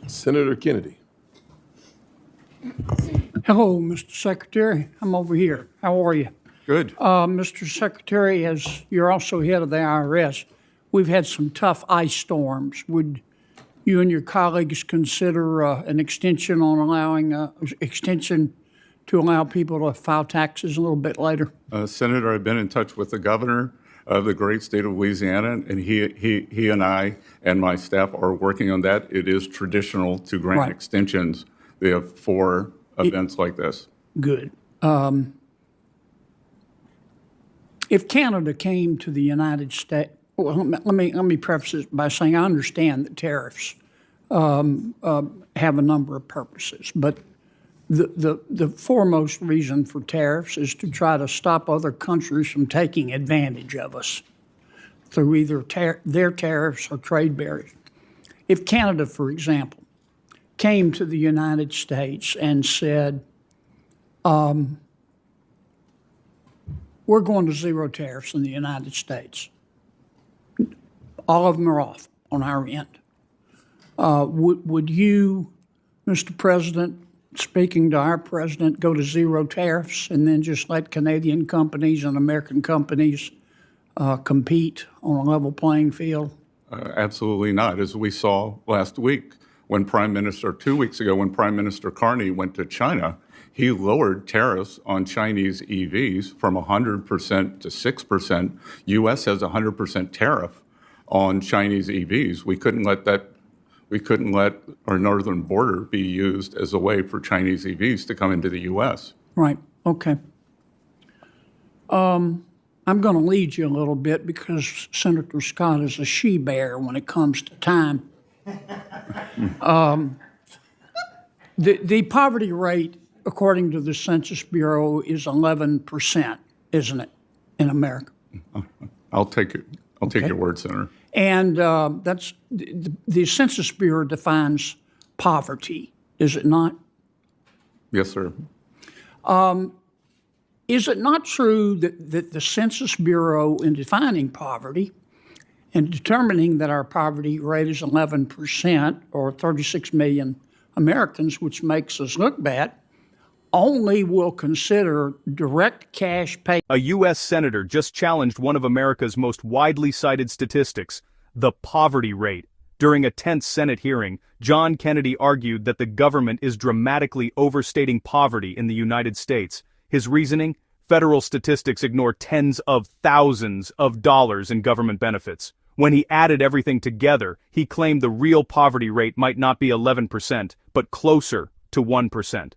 Senator Kennedy. Hello, Mr. Secretary. I'm over here. How are you? Good. Mr. Secretary, as you're also head of the IRS, we've had some tough ice storms. Would you and your colleagues consider an extension on allowing extension to allow people to file taxes a little bit later? Senator, I've been in touch with the governor of the great state of Louisiana, and he and I and my staff are working on that. It is traditional to grant Right. extensions for events like this. Good. If Canada came to the United States, well, let me preface this by saying I understand that tariffs have a number of purposes, but the foremost reason for tariffs is to try to stop other countries from taking advantage of us through either their tariffs or trade barriers. If Canada, for example, came to the United States and said, we're going to zero tariffs in the United States. All of them are off on our end. Would you, Mr. President, speaking to our president, go to zero tariffs and then just let Canadian companies and American companies compete on a level playing field? Absolutely not. As we saw last week, 2 weeks ago, when Prime Minister Carney went to China, he lowered tariffs on Chinese EVs from 100% to 6%. U.S. has a 100% tariff on Chinese EVs. We couldn't let our northern border be used as a way for Chinese EVs to come into the U.S. Right. Okay. I'm going to lead you a little bit because Senator Scott is a she-bear when it comes to time. The poverty rate, according to the Census Bureau, is 11%, isn't it, in America? I'll take it. I'll take your word, Senator. And that's the Census Bureau defines poverty, is it not? Yes, sir. Is it not true that the Census Bureau, in defining poverty and determining that our poverty rate is 11% or 36 million Americans, which makes us look bad, only will consider direct cash pay? A U.S. senator just challenged one of America's most widely cited statistics, the poverty rate. During a tense Senate hearing, John Kennedy argued that the government is dramatically overstating poverty in the United States. His reasoning? Federal statistics ignore tens of thousands of dollars in government benefits. When he added everything together, he claimed the real poverty rate might not be 11%, but closer to 1%.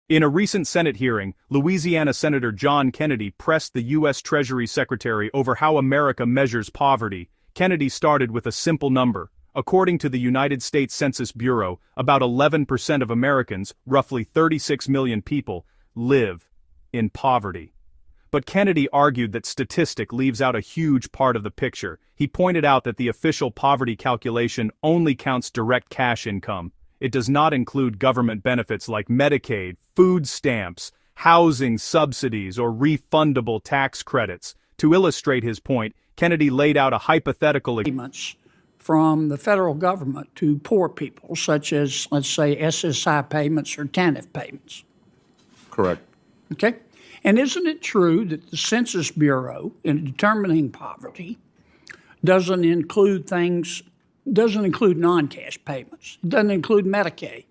In a recent Senate hearing, Louisiana Senator John Kennedy pressed the U.S. Treasury Secretary over how America measures poverty. Kennedy started with a simple number. According to the United States Census Bureau, about 11% of Americans, roughly 36 million people, live in poverty. But Kennedy argued that statistic leaves out a huge part of the picture. He pointed out that the official poverty calculation only counts direct cash income. It does not include government benefits like Medicaid, food stamps, housing subsidies, or refundable tax credits. To illustrate his point, Kennedy laid out a hypothetical Payments from the federal government to poor people, such as, let's say, SSI payments or TANF payments. Correct. Okay? And isn't it true that the Census Bureau, in determining poverty, doesn't include non-cash payments? It doesn't include Medicaid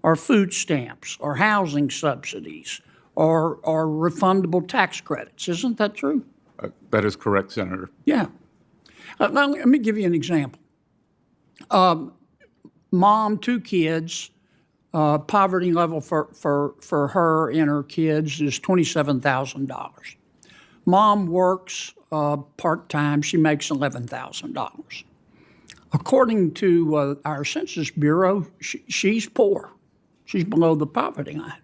or food stamps or housing subsidies or refundable tax credits. Isn't that true? That is correct, Senator. Yeah. Now, let me give you an example. Mom, 2 kids, poverty level for her and her kids is $27,000. Mom works part-time. She makes $11,000. According to our Census Bureau, she's poor. She's below the poverty line.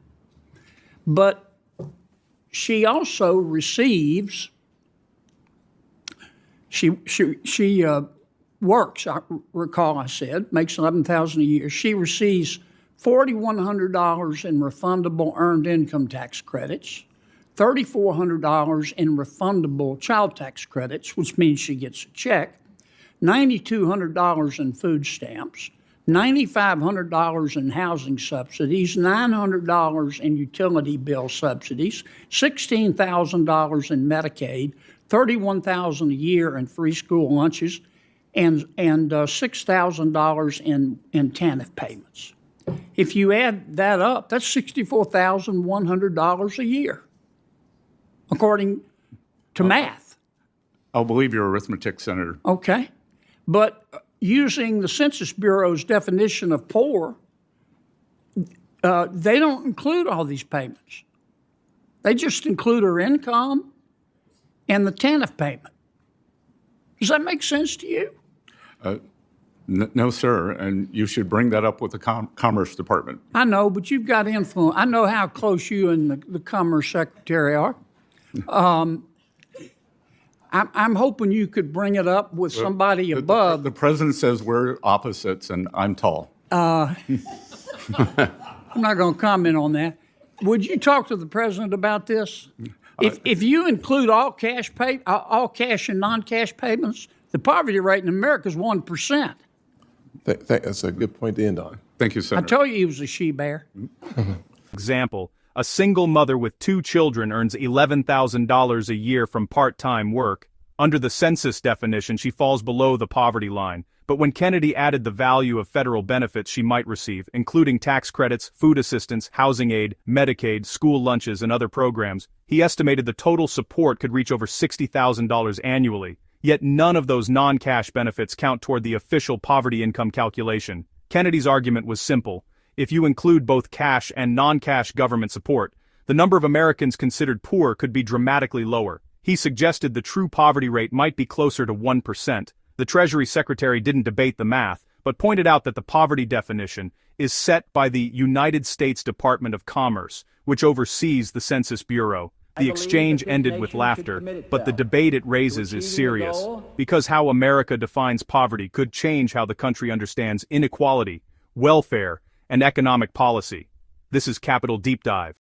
But she also receives, she works, I recall I said, makes $11,000 a year. She receives $4,100 in refundable earned income tax credits, $3,400 in refundable child tax credits, which means she gets a check, $9,200 in food stamps, $9,500 in housing subsidies, $900 in utility bill subsidies, $16,000 in Medicaid, $31,000 a year in free school lunches, and $6,000 in TANF payments. If you add that up, that's $64,100 a year, according to math. I'll believe your arithmetic, Senator. Okay. But using the Census Bureau's definition of poor, they don't include all these payments. They just include her income and the TANF payment. Does that make sense to you? No, sir, and you should bring that up with the Commerce Department. I know, but you've got influence. I know how close you and the Commerce Secretary are. I'm hoping you could bring it up with somebody above. The president says we're opposites, and I'm tall. I'm not going to comment on that. Would you talk to the president about this? If you include all cash and non-cash payments, the poverty rate in America is 1%. That's a good point to end on. Thank you, I Senator. told you he was a she-bear. Example, a single mother with 2 children earns $11,000 a year from part-time work. Under the census definition, she falls below the poverty line. But when Kennedy added the value of federal benefits she might receive, including tax credits, food assistance, housing aid, Medicaid, school lunches, and other programs, he estimated the total support could reach over $60,000 annually. Yet none of those non-cash benefits count toward the official poverty income calculation. Kennedy's argument was simple. If you include both cash and non-cash government support, the number of Americans considered poor could be dramatically lower. He suggested the true poverty rate might be closer to 1%. The Treasury Secretary didn't debate the math, but pointed out that the poverty definition is set by the United States Department of Commerce, which oversees the Census Bureau. The exchange ended with laughter, but the debate it raises is serious, because how America defines poverty could change how the country understands inequality, welfare, and economic policy. This is Capital Deep Dive.